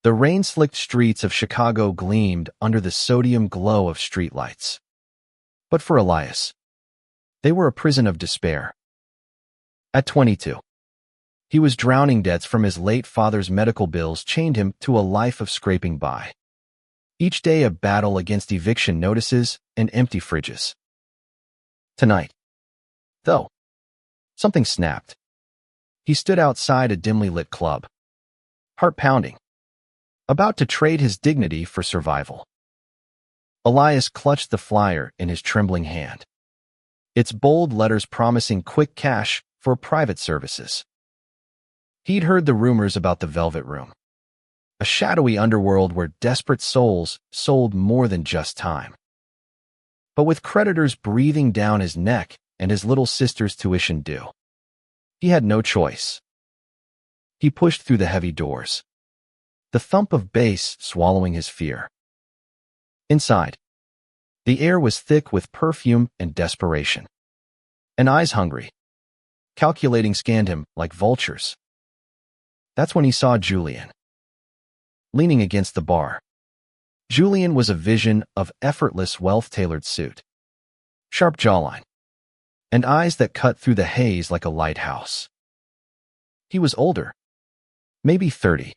The rain-slicked streets of Chicago gleamed under the sodium glow of streetlights. But for Elias, they were a prison of despair. At 22, he was drowning. Debts from his late father's medical bills chained him to a life of scraping by. Each day a battle against eviction notices and empty fridges. Tonight, though, something snapped. He stood outside a dimly lit club, heart pounding, about to trade his dignity for survival. Elias clutched the flyer in his trembling hand, its bold letters promising quick cash for private services. He'd heard the rumors about the Velvet Room, a shadowy underworld where desperate souls sold more than just time. But with creditors breathing down his neck and his little sister's tuition due, he had no choice. He pushed through the heavy doors, the thump of bass swallowing his fear. Inside, the air was thick with perfume and desperation, and eyes hungry, calculating, scanned him like vultures. That's when he saw Julian, leaning against the bar. Julian was a vision of effortless wealth-tailored suit, sharp jawline, and eyes that cut through the haze like a lighthouse. He was older, maybe 30,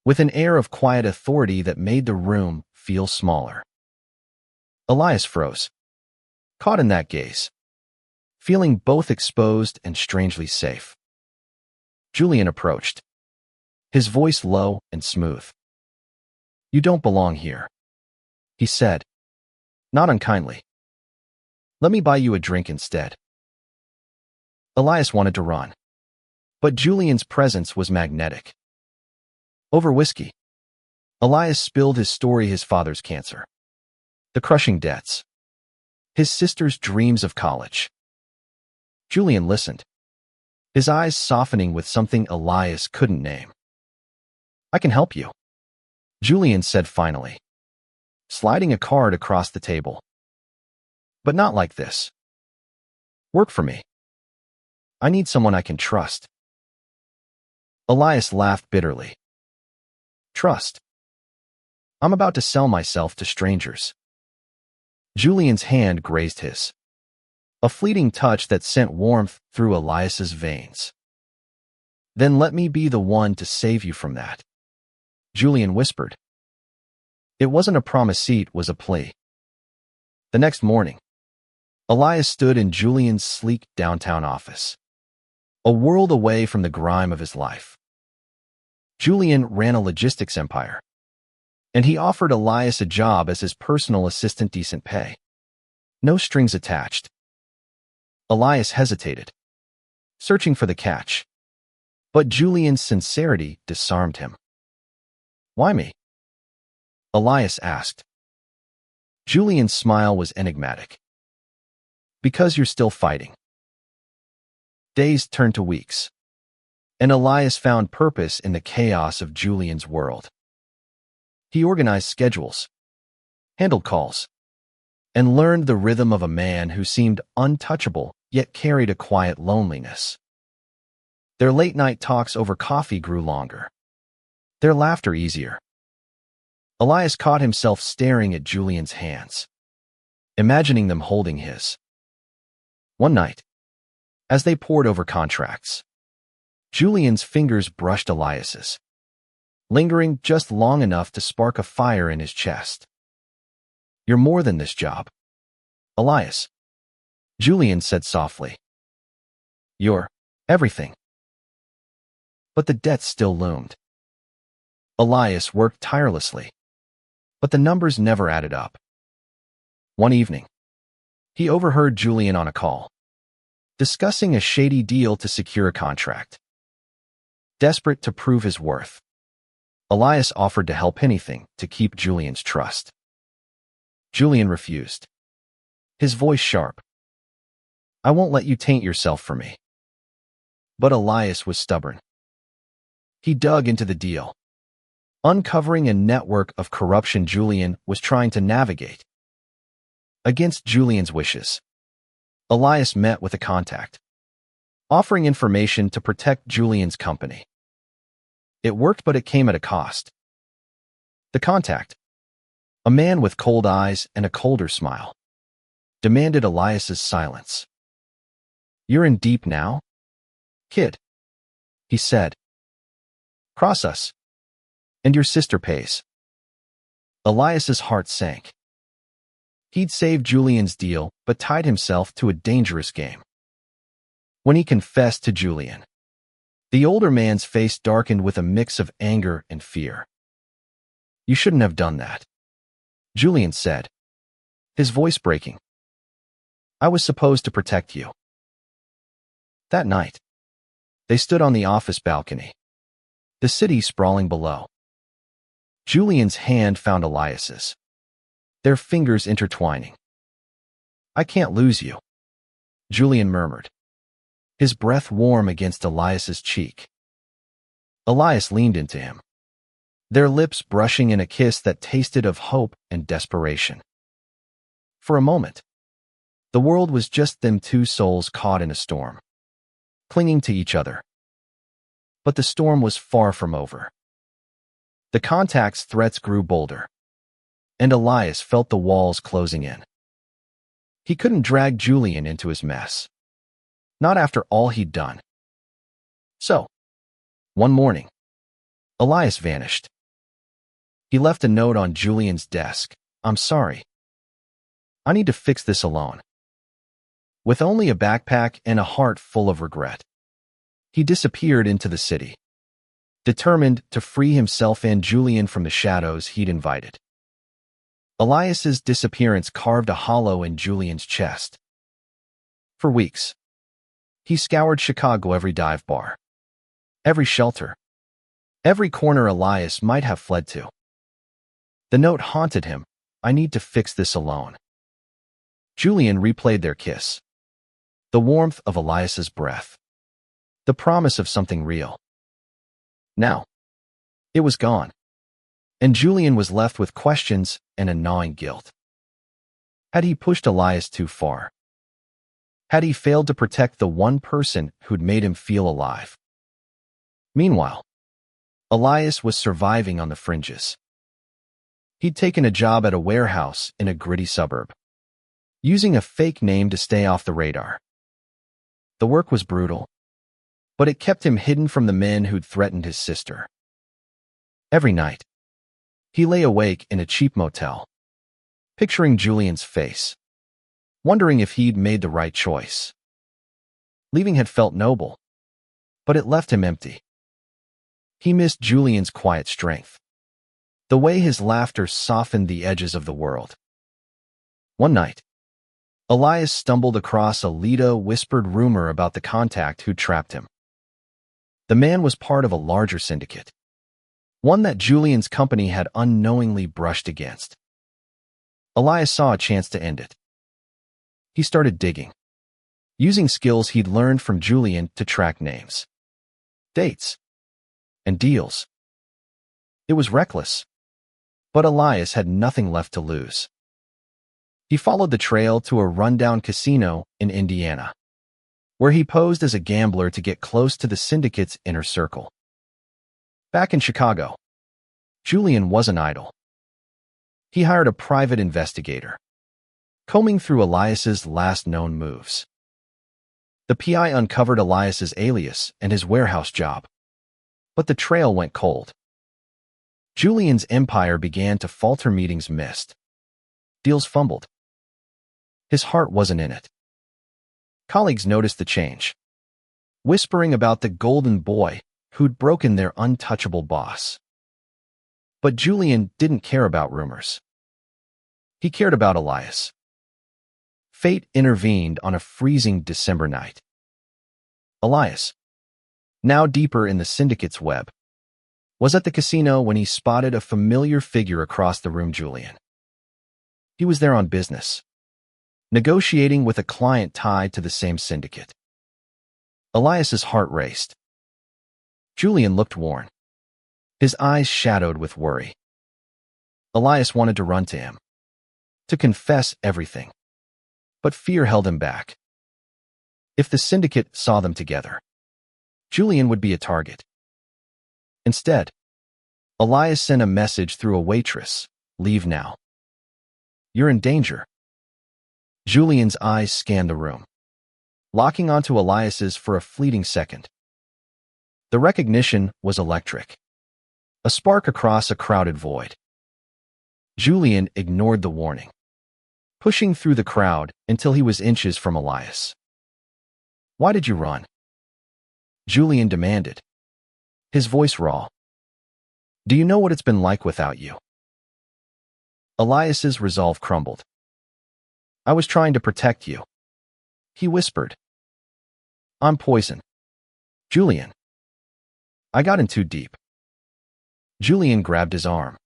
with an air of quiet authority that made the room feel smaller. Elias froze, caught in that gaze, feeling both exposed and strangely safe. Julian approached, his voice low and smooth. "You don't belong here," he said, not unkindly. "Let me buy you a drink instead." Elias wanted to run, but Julian's presence was magnetic. Over whiskey, Elias spilled his story: his father's cancer, the crushing debts, his sister's dreams of college. Julian listened, his eyes softening with something Elias couldn't name. "I can help you," Julian said finally, sliding a card across the table. "But not like this. Work for me. I need someone I can trust." Elias laughed bitterly. "Trust? I'm about to sell myself to strangers." Julian's hand grazed his, a fleeting touch that sent warmth through Elias's veins. "Then let me be the one to save you from that," Julian whispered. It wasn't a promise, it was a plea. The next morning, Elias stood in Julian's sleek downtown office, a world away from the grime of his life. Julian ran a logistics empire, and he offered Elias a job as his personal assistant, decent pay, no strings attached. Elias hesitated, searching for the catch, but Julian's sincerity disarmed him. "Why me?" Elias asked. Julian's smile was enigmatic. "Because you're still fighting." Days turned to weeks, and Elias found purpose in the chaos of Julian's world. He organized schedules, handled calls, and learned the rhythm of a man who seemed untouchable yet carried a quiet loneliness. Their late-night talks over coffee grew longer, their laughter easier. Elias caught himself staring at Julian's hands, imagining them holding his. One night, as they pored over contracts, Julian's fingers brushed Elias's, lingering just long enough to spark a fire in his chest. "You're more than this job, Elias," Julian said softly. "You're everything." But the debt still loomed. Elias worked tirelessly, but the numbers never added up. One evening, he overheard Julian on a call, discussing a shady deal to secure a contract. Desperate to prove his worth, Elias offered to help anything to keep Julian's trust. Julian refused, his voice sharp. "I won't let you taint yourself for me." But Elias was stubborn. He dug into the deal, uncovering a network of corruption Julian was trying to navigate. Against Julian's wishes, Elias met with a contact, offering information to protect Julian's company. It worked, but it came at a cost. The contact, a man with cold eyes and a colder smile, demanded Elias's silence. "You're in deep now, kid," he said. "Cross us, and your sister pays." Elias's heart sank. He'd saved Julian's deal, but tied himself to a dangerous game. When he confessed to Julian, the older man's face darkened with a mix of anger and fear. "You shouldn't have done that," Julian said, his voice breaking. "I was supposed to protect you." That night, they stood on the office balcony, the city sprawling below. Julian's hand found Elias's, their fingers intertwining. "I can't lose you," Julian murmured, his breath warm against Elias's cheek. Elias leaned into him, their lips brushing in a kiss that tasted of hope and desperation. For a moment, the world was just them two souls caught in a storm, clinging to each other. But the storm was far from over. The contact's threats grew bolder, and Elias felt the walls closing in. He couldn't drag Julian into his mess, not after all he'd done. So, one morning, Elias vanished. He left a note on Julian's desk. "I'm sorry. I need to fix this alone." With only a backpack and a heart full of regret, he disappeared into the city, determined to free himself and Julian from the shadows he'd invited. Elias's disappearance carved a hollow in Julian's chest. For weeks, he scoured Chicago, every dive bar, every shelter, every corner Elias might have fled to. The note haunted him. "I need to fix this alone." Julian replayed their kiss, the warmth of Elias's breath, the promise of something real. Now, it was gone, and Julian was left with questions and a gnawing guilt. Had he pushed Elias too far? Had he failed to protect the one person who'd made him feel alive? Meanwhile, Elias was surviving on the fringes. He'd taken a job at a warehouse in a gritty suburb, using a fake name to stay off the radar. The work was brutal, but it kept him hidden from the men who'd threatened his sister. Every night, he lay awake in a cheap motel, picturing Julian's face, wondering if he'd made the right choice. Leaving had felt noble, but it left him empty. He missed Julian's quiet strength, the way his laughter softened the edges of the world. One night, Elias stumbled across a whispered rumor about the contact who trapped him. The man was part of a larger syndicate, one that Julian's company had unknowingly brushed against. Elias saw a chance to end it. He started digging, using skills he'd learned from Julian to track names, dates, and deals. It was reckless, but Elias had nothing left to lose. He followed the trail to a rundown casino in Indiana, where he posed as a gambler to get close to the syndicate's inner circle. Back in Chicago, Julian wasn't idle. He hired a private investigator, combing through Elias's last known moves. The PI uncovered Elias's alias and his warehouse job, but the trail went cold. Julian's empire began to falter, meetings missed, deals fumbled. His heart wasn't in it. Colleagues noticed the change, whispering about the golden boy who'd broken their untouchable boss. But Julian didn't care about rumors. He cared about Elias. Fate intervened on a freezing December night. Elias, now deeper in the syndicate's web, was at the casino when he spotted a familiar figure across the room. Julian. He was there on business, negotiating with a client tied to the same syndicate. Elias's heart raced. Julian looked worn, his eyes shadowed with worry. Elias wanted to run to him, to confess everything, but fear held him back. If the syndicate saw them together, Julian would be a target. Instead, Elias sent a message through a waitress. Leave now. You're in danger. Julian's eyes scanned the room, locking onto Elias's for a fleeting second. The recognition was electric, a spark across a crowded void. Julian ignored the warning, pushing through the crowd until he was inches from Elias. Why did you run? Julian demanded, his voice raw. Do you know what it's been like without you? Elias's resolve crumbled. I was trying to protect you, he whispered. I'm poison. Julian. I got in too deep. Julian grabbed his arm,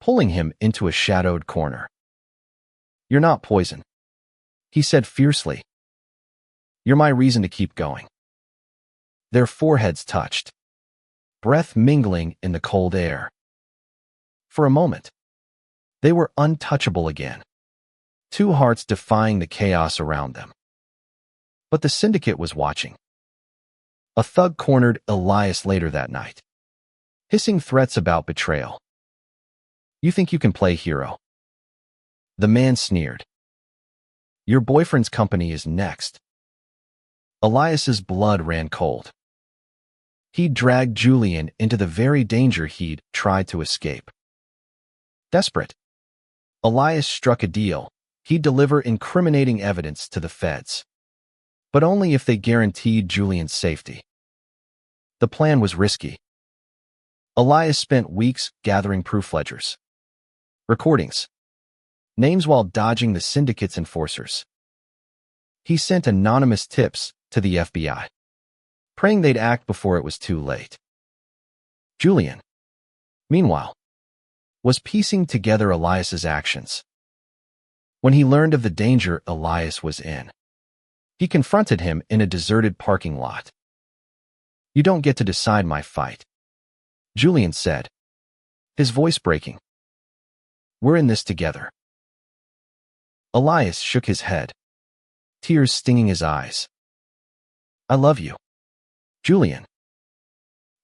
pulling him into a shadowed corner. You're not poison, he said fiercely. You're my reason to keep going. Their foreheads touched, breath mingling in the cold air. For a moment, they were untouchable again, two hearts defying the chaos around them. But the syndicate was watching. A thug cornered Elias later that night, hissing threats about betrayal. You think you can play hero? The man sneered. Your boyfriend's company is next. Elias's blood ran cold. He dragged Julian into the very danger he'd tried to escape. Desperate, Elias struck a deal. He'd deliver incriminating evidence to the feds, but only if they guaranteed Julian's safety. The plan was risky. Elias spent weeks gathering proof ledgers, recordings, names while dodging the syndicate's enforcers. He sent anonymous tips to the FBI, praying they'd act before it was too late. Julian, meanwhile, was piecing together Elias's actions. When he learned of the danger Elias was in, he confronted him in a deserted parking lot. You don't get to decide my fight, Julian said, his voice breaking. We're in this together. Elias shook his head, tears stinging his eyes. I love you, Julian.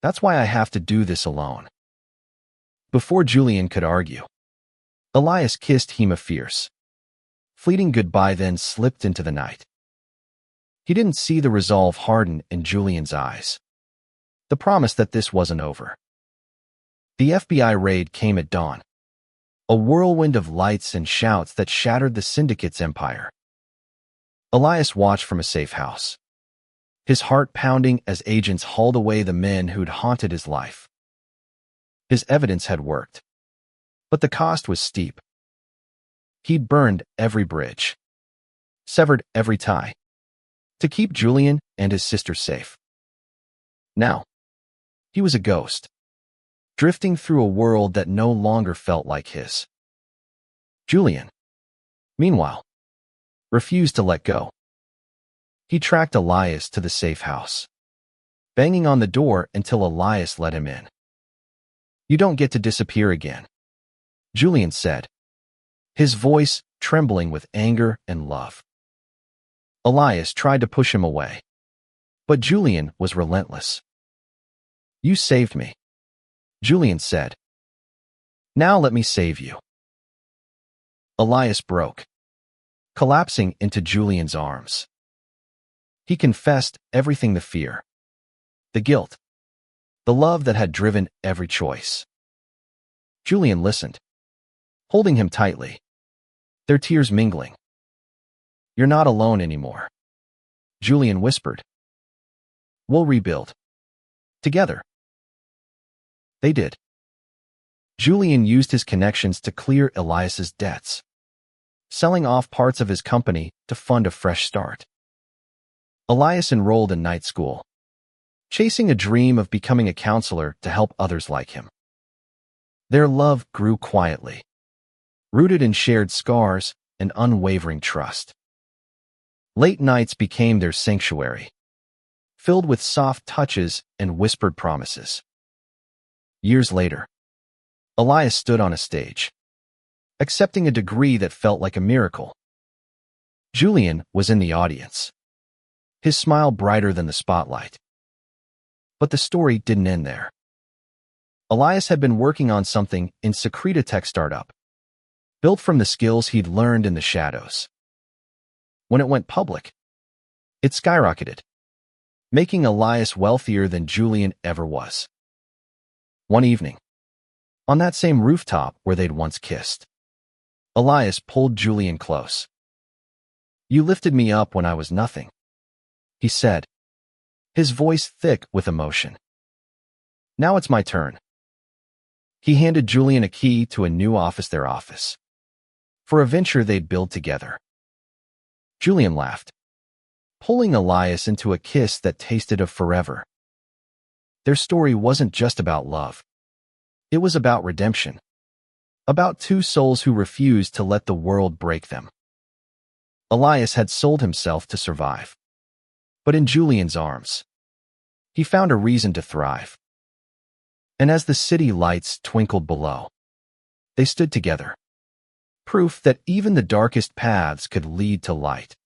That's why I have to do this alone. Before Julian could argue, Elias kissed Hema fierce. Fleeting goodbye then slipped into the night. He didn't see the resolve harden in Julian's eyes, the promise that this wasn't over. The FBI raid came at dawn, a whirlwind of lights and shouts that shattered the syndicate's empire. Elias watched from a safe house, his heart pounding as agents hauled away the men who'd haunted his life. His evidence had worked, but the cost was steep. He'd burned every bridge, severed every tie, to keep Julian and his sister safe. Now, he was a ghost, drifting through a world that no longer felt like his. Julian, meanwhile, refused to let go. He tracked Elias to the safe house, banging on the door until Elias let him in. You don't get to disappear again, Julian said, his voice trembling with anger and love. Elias tried to push him away, but Julian was relentless. You saved me, Julian said. Now let me save you. Elias broke, collapsing into Julian's arms. He confessed everything: the fear, the guilt, the love that had driven every choice. Julian listened, holding him tightly, their tears mingling. You're not alone anymore, Julian whispered. We'll rebuild. Together. They did. Julian used his connections to clear Elias's debts, selling off parts of his company to fund a fresh start. Elias enrolled in night school, chasing a dream of becoming a counselor to help others like him. Their love grew quietly, rooted in shared scars and unwavering trust. Late nights became their sanctuary, filled with soft touches and whispered promises. Years later, Elias stood on a stage, accepting a degree that felt like a miracle. Julian was in the audience, his smile brighter than the spotlight. But the story didn't end there. Elias had been working on something in Secreta Tech startup, built from the skills he'd learned in the shadows. When it went public, it skyrocketed, making Elias wealthier than Julian ever was. One evening, on that same rooftop where they'd once kissed, Elias pulled Julian close. "You lifted me up when I was nothing," he said, his voice thick with emotion. "Now it's my turn." He handed Julian a key to a new office, their office, for a venture they'd build together. Julian laughed, pulling Elias into a kiss that tasted of forever. Their story wasn't just about love. It was about redemption, about two souls who refused to let the world break them. Elias had sold himself to survive, but in Julian's arms, he found a reason to thrive. And as the city lights twinkled below, they stood together, proof that even the darkest paths could lead to light.